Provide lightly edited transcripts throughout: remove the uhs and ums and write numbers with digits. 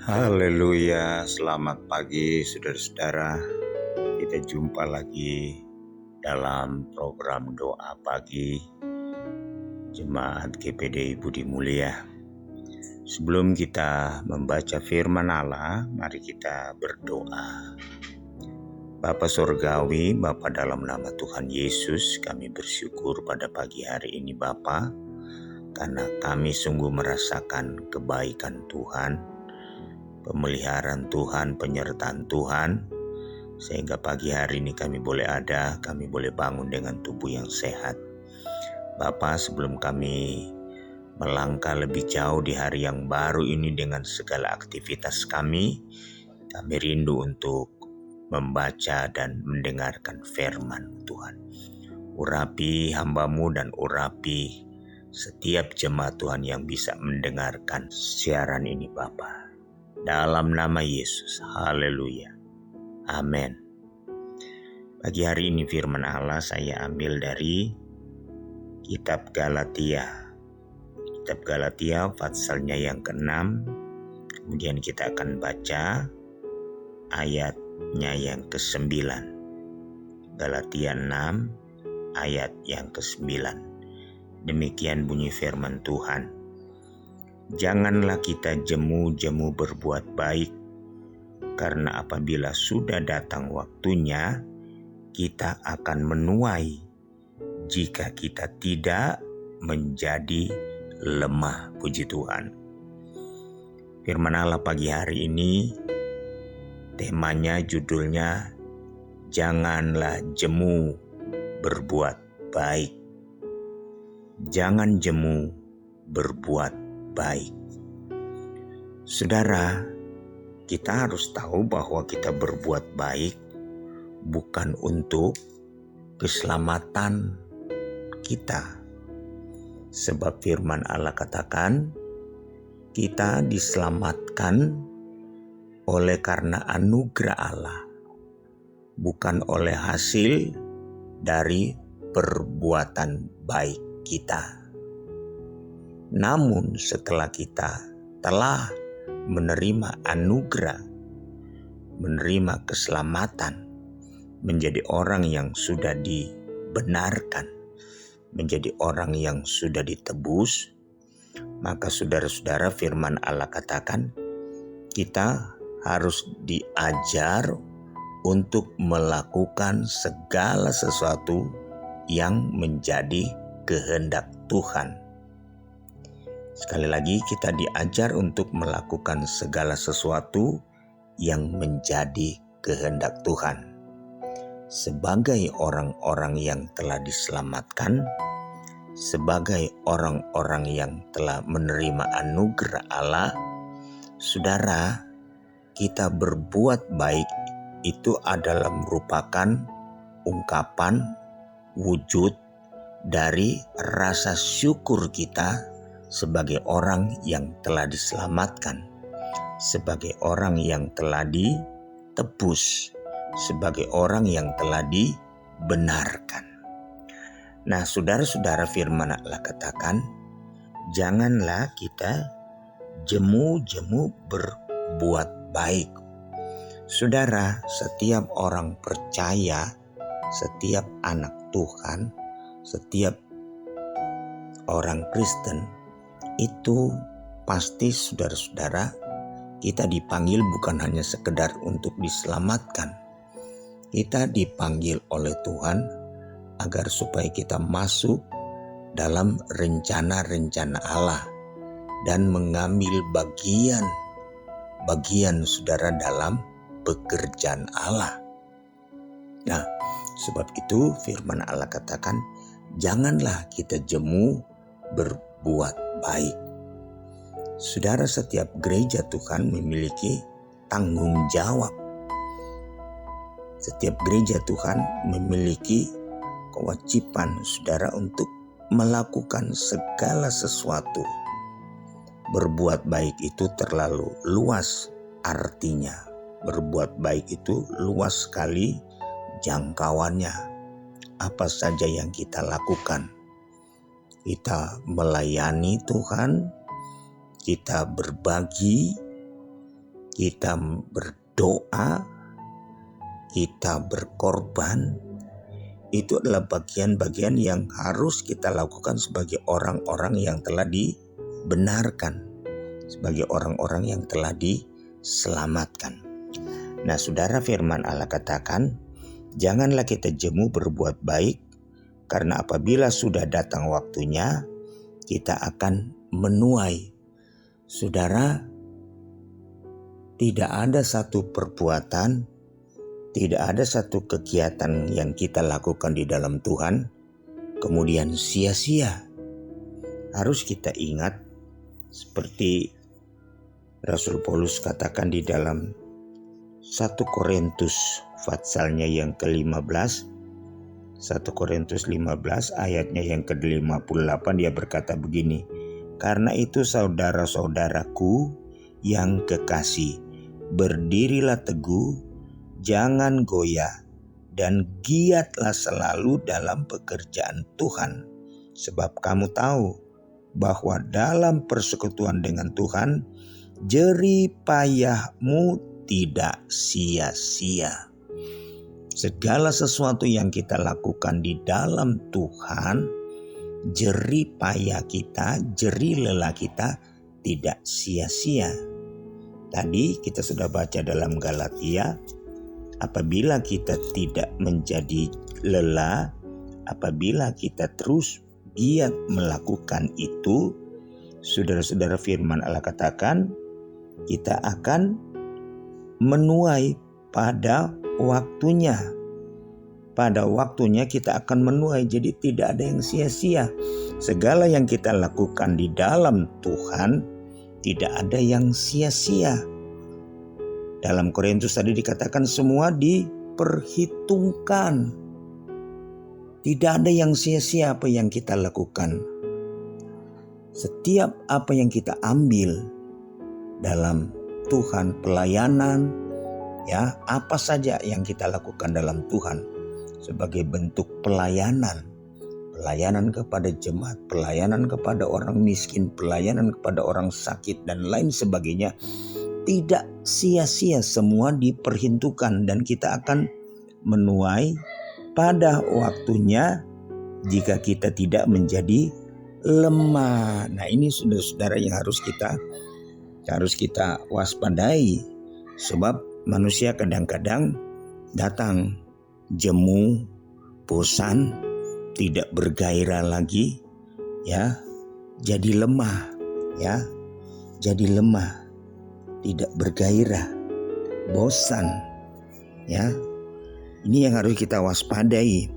Haleluya, selamat pagi saudara-saudara. Kita jumpa lagi dalam program doa pagi Jemaat GPDI Budi Mulia. Sebelum kita membaca firman Allah, mari kita berdoa. Bapa Surgawi, Bapa dalam nama Tuhan Yesus, kami bersyukur pada pagi hari ini Bapa, karena kami sungguh merasakan kebaikan Tuhan, pemeliharaan Tuhan, penyertaan Tuhan, sehingga pagi hari ini kami boleh ada, kami boleh bangun dengan tubuh yang sehat. Bapa, sebelum kami melangkah lebih jauh di hari yang baru ini dengan segala aktivitas kami rindu untuk membaca dan mendengarkan firman Tuhan. Urapi hamba-Mu dan urapi setiap jemaat Tuhan yang bisa mendengarkan siaran ini Bapa. Dalam nama Yesus, haleluya, amin. Pagi hari ini firman Allah saya ambil dari Kitab Galatia. Kitab Galatia pasalnya yang ke-6. Kemudian kita akan baca ayatnya yang ke-9. Galatia 6 ayat yang ke-9. Demikian bunyi firman Tuhan. Janganlah kita jemu-jemu berbuat baik, karena apabila sudah datang waktunya, kita akan menuai jika kita tidak menjadi lemah. Puji Tuhan. Firman Allah pagi hari ini, temanya judulnya, janganlah jemu berbuat baik. Jangan jemu berbuat baik. Saudara, kita harus tahu bahwa kita berbuat baik bukan untuk keselamatan kita. Sebab firman Allah katakan, kita diselamatkan oleh karena anugerah Allah, bukan oleh hasil dari perbuatan baik kita. Namun setelah kita telah menerima anugerah, menerima keselamatan, menjadi orang yang sudah dibenarkan, menjadi orang yang sudah ditebus, maka saudara-saudara firman Allah katakan, kita harus diajar untuk melakukan segala sesuatu yang menjadi kehendak Tuhan. Sekali lagi, kita diajar untuk melakukan segala sesuatu yang menjadi kehendak Tuhan. Sebagai orang-orang yang telah diselamatkan, sebagai orang-orang yang telah menerima anugerah Allah, saudara, kita berbuat baik itu adalah merupakan ungkapan wujud dari rasa syukur kita sebagai orang yang telah diselamatkan, sebagai orang yang telah ditebus, sebagai orang yang telah dibenarkan. Nah, saudara-saudara, firman Allah katakan, janganlah kita jemu-jemu berbuat baik. Saudara, setiap orang percaya, setiap anak Tuhan, setiap orang Kristen, itu pasti saudara-saudara, kita dipanggil bukan hanya sekedar untuk diselamatkan. Kita dipanggil oleh Tuhan agar supaya kita masuk dalam rencana-rencana Allah dan mengambil bagian saudara dalam pekerjaan Allah. Nah, sebab itu firman Allah katakan, janganlah kita jemu berbuat baik. Saudara, setiap gereja Tuhan memiliki tanggung jawab. Setiap gereja Tuhan memiliki kewajiban saudara untuk melakukan segala sesuatu. Berbuat baik itu terlalu luas artinya. Berbuat baik itu luas sekali jangkauannya. Apa saja yang kita lakukan. Kita melayani Tuhan, kita berbagi, kita berdoa, kita berkorban, itu adalah bagian-bagian yang harus kita lakukan sebagai orang-orang yang telah dibenarkan, sebagai orang-orang yang telah diselamatkan. Nah, saudara, firman Allah katakan, janganlah kita jemu berbuat baik, karena apabila sudah datang waktunya, kita akan menuai. Saudara, tidak ada satu perbuatan, tidak ada satu kegiatan yang kita lakukan di dalam Tuhan kemudian sia-sia. Harus kita ingat seperti Rasul Paulus katakan di dalam 1 Korintus passalnya yang ke-15, 1 Korintus 15 ayatnya yang ke-58, dia berkata begini, karena itu saudara-saudaraku yang kekasih, berdirilah teguh, jangan goyah, dan giatlah selalu dalam pekerjaan Tuhan. Sebab kamu tahu bahwa dalam persekutuan dengan Tuhan, jerih payahmu tidak sia-sia. Segala sesuatu yang kita lakukan di dalam Tuhan, jerih payah kita, jerih lelah kita tidak sia-sia. Tadi kita sudah baca dalam Galatia, apabila kita tidak menjadi lelah, apabila kita terus giat melakukan itu, saudara-saudara, firman Allah katakan, kita akan menuai pada waktunya. Pada waktunya kita akan menuai, jadi tidak ada yang sia-sia. Segala yang kita lakukan di dalam Tuhan, tidak ada yang sia-sia. Dalam Korintus tadi dikatakan semua diperhitungkan. Tidak ada yang sia-sia apa yang kita lakukan. Setiap apa yang kita ambil dalam Tuhan, pelayanan, ya, apa saja yang kita lakukan dalam Tuhan sebagai bentuk pelayanan. Pelayanan kepada jemaat, pelayanan kepada orang miskin, pelayanan kepada orang sakit, dan lain sebagainya. Tidak sia-sia, semua diperhitungkan dan kita akan menuai pada waktunya jika kita tidak menjadi lemah. Nah, ini saudara-saudara yang harus kita waspadai, sebab manusia kadang-kadang datang jemu, bosan, tidak bergairah lagi, ya, jadi lemah, tidak bergairah, bosan, ya. Ini yang harus kita waspadai.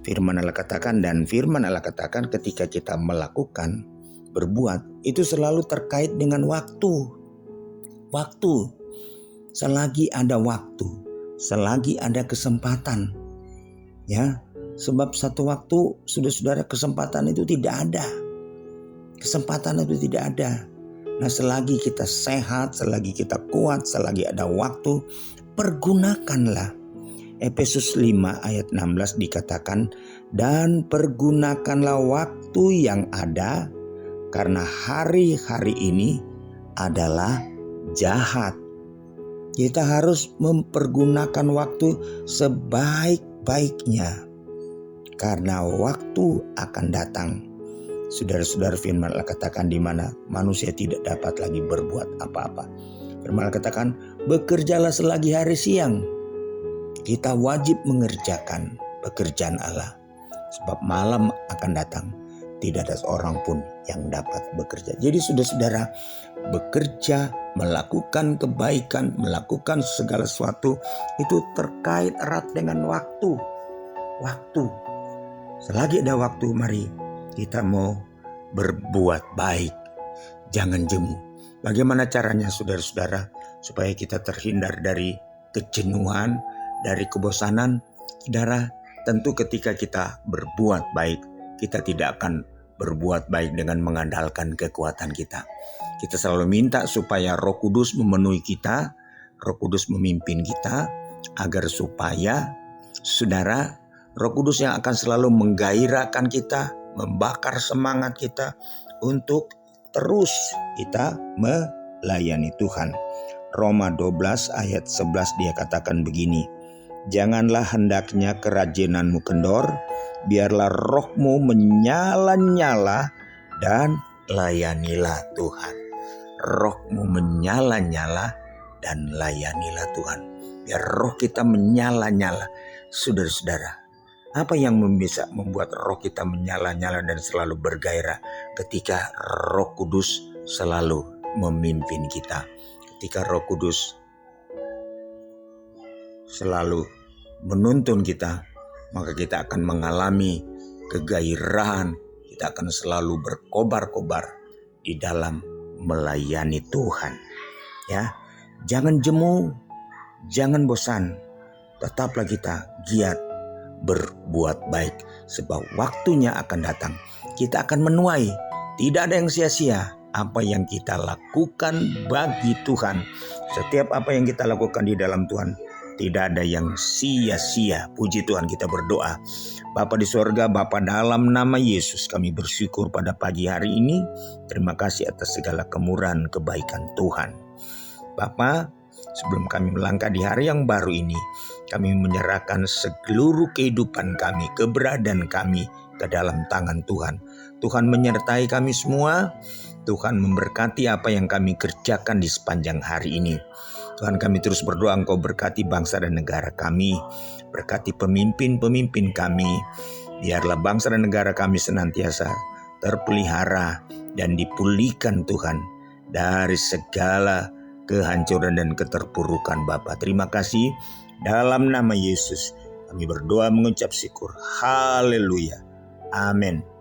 Firman Allah katakan, dan firman Allah katakan ketika kita melakukan, berbuat, itu selalu terkait dengan waktu. Waktu, selagi ada waktu, selagi ada kesempatan, ya. Sebab satu waktu, saudara-saudara, kesempatan itu tidak ada. Kesempatan itu tidak ada. Nah, selagi kita sehat, selagi kita kuat, selagi ada waktu, pergunakanlah. Efesus 5 ayat 16 dikatakan, dan pergunakanlah waktu yang ada, karena hari-hari ini adalah jahat. Kita harus mempergunakan waktu sebaik-baiknya, karena waktu akan datang. Saudara-saudara, firman Allah katakan di mana manusia tidak dapat lagi berbuat apa-apa. Firman Allah katakan, bekerjalah selagi hari siang. Kita wajib mengerjakan pekerjaan Allah, sebab malam akan datang, tidak ada seorang pun yang dapat bekerja. Jadi saudara-saudara, bekerja, melakukan kebaikan, melakukan segala sesuatu itu terkait erat dengan waktu. Waktu. Selagi ada waktu, mari kita mau berbuat baik. Jangan jemu. Bagaimana caranya, saudara-saudara, supaya kita terhindar dari kejenuhan, dari kebosanan? Saudara, tentu ketika kita berbuat baik, kita tidak akan berbuat baik dengan mengandalkan kekuatan kita. Kita selalu minta supaya Roh Kudus memenuhi kita, Roh Kudus memimpin kita, agar supaya, saudara, Roh Kudus yang akan selalu menggairahkan kita, membakar semangat kita untuk terus kita melayani Tuhan. Roma 12 ayat 11 dia katakan begini, janganlah hendaknya kerajinanmu kendor, biarlah rohmu menyala-nyala dan layanilah Tuhan. Rohmu menyala-nyala dan layanilah Tuhan. Biar roh kita menyala-nyala. Saudara-saudara, apa yang bisa membuat roh kita menyala-nyala dan selalu bergairah? Ketika Roh Kudus selalu memimpin kita. Ketika Roh Kudus selalu menuntun kita, maka kita akan mengalami kegairahan. Kita akan selalu berkobar-kobar di dalam melayani Tuhan. Ya, jangan jemu, jangan bosan. Tetaplah kita giat berbuat baik, sebab waktunya akan datang. Kita akan menuai. Tidak ada yang sia-sia apa yang kita lakukan bagi Tuhan. Setiap apa yang kita lakukan di dalam Tuhan, tidak ada yang sia-sia. Puji Tuhan, kita berdoa. Bapa di sorga, Bapa dalam nama Yesus, kami bersyukur pada pagi hari ini. Terima kasih atas segala kemurahan kebaikan Tuhan. Bapa, sebelum kami melangkah di hari yang baru ini, kami menyerahkan seluruh kehidupan kami, keberadaan kami ke dalam tangan Tuhan. Tuhan menyertai kami semua. Tuhan memberkati apa yang kami kerjakan di sepanjang hari ini. Tuhan, kami terus berdoa Engkau berkati bangsa dan negara kami. Berkati pemimpin-pemimpin kami. Biarlah bangsa dan negara kami senantiasa terpelihara dan dipulihkan Tuhan dari segala kehancuran dan keterpurukan Bapa. Terima kasih. Dalam nama Yesus kami berdoa mengucap syukur. Haleluya. Amin.